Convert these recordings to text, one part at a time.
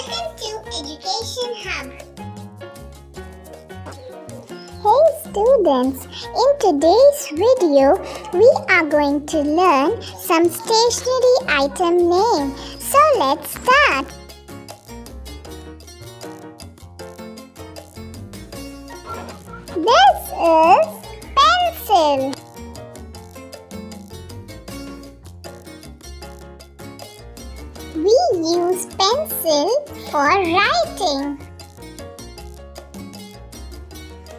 Welcome to Education Hub. Hey students, in today's video, we are going to learn some stationery item name. So let's start. This is pencil. We use pencil for writing.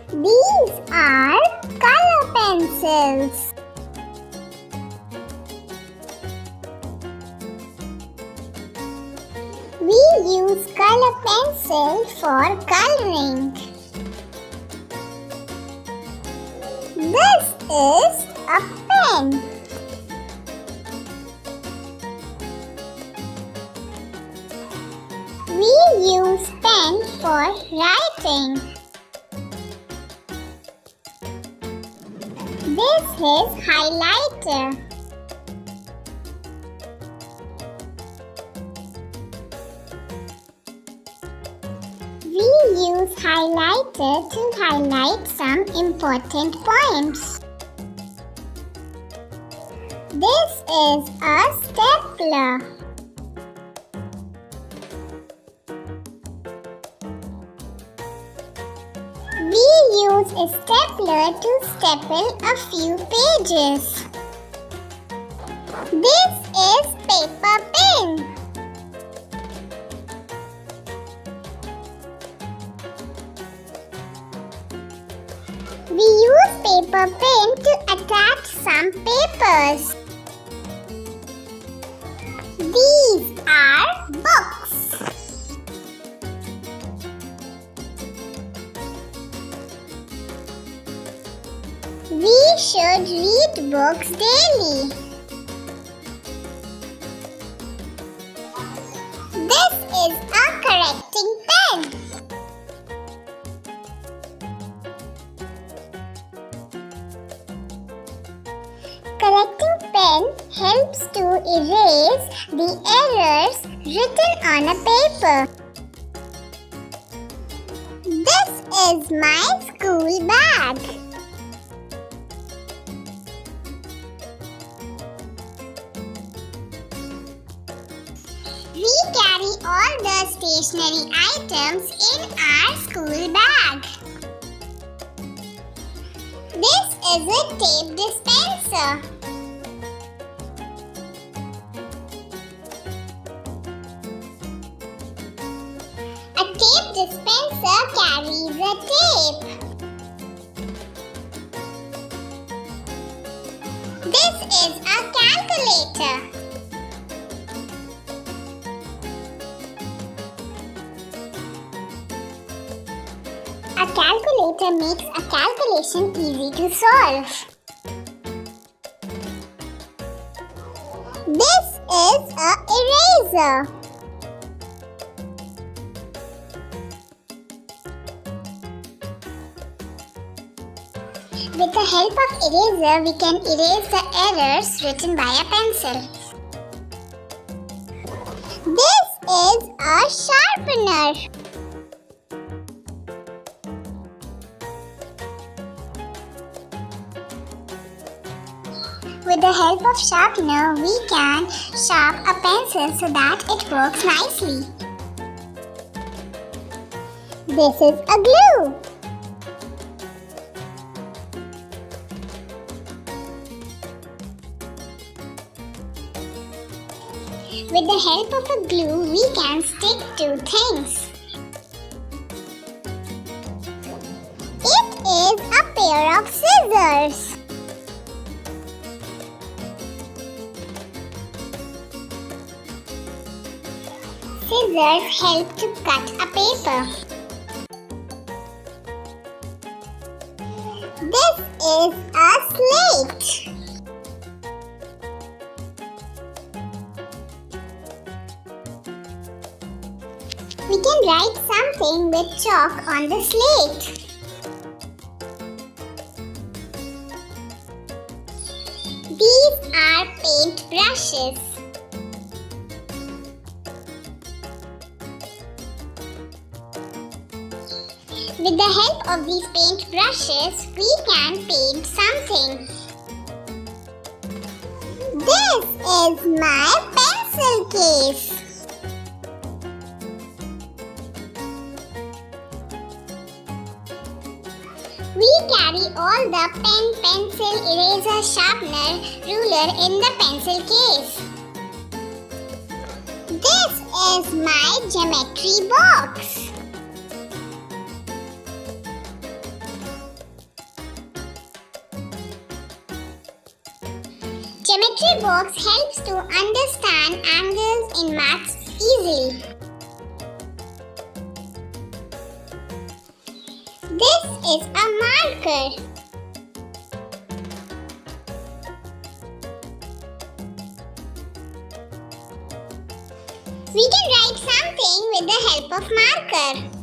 These are color pencils. We use color pencil for coloring. This is a pen. We use pen for writing. This is highlighter. We use highlighter to highlight some important points. This is a stapler. We use a stapler to staple a few pages. This is paper pen. We use paper pen to attach some papers. These are books. We should read books daily. This is a correcting pen. Correcting pen helps to erase the errors written on a paper. This is my school bag. We carry all the stationery items in our school bag. This is a tape dispenser. A tape dispenser carries a tape. This is a calculator. A calculator makes a calculation easy to solve. This is an eraser. With the help of eraser, we can erase the errors written by a pencil. This is a sharpener. With the help of sharpener, we can sharp a pencil so that it works nicely. This is a glue. With the help of a glue, we can stick two things. It is a pair of scissors. Scissors help to cut a paper. This is a slate. We can write something with chalk on the slate. These are paint brushes. With the help of these paint brushes, we can paint something. This is my pencil case. We carry all the pen, pencil, eraser, sharpener, ruler in the pencil case. This is my geometry box. Geometry box helps to understand angles in maths easily. This is a marker. We can write something with the help of marker.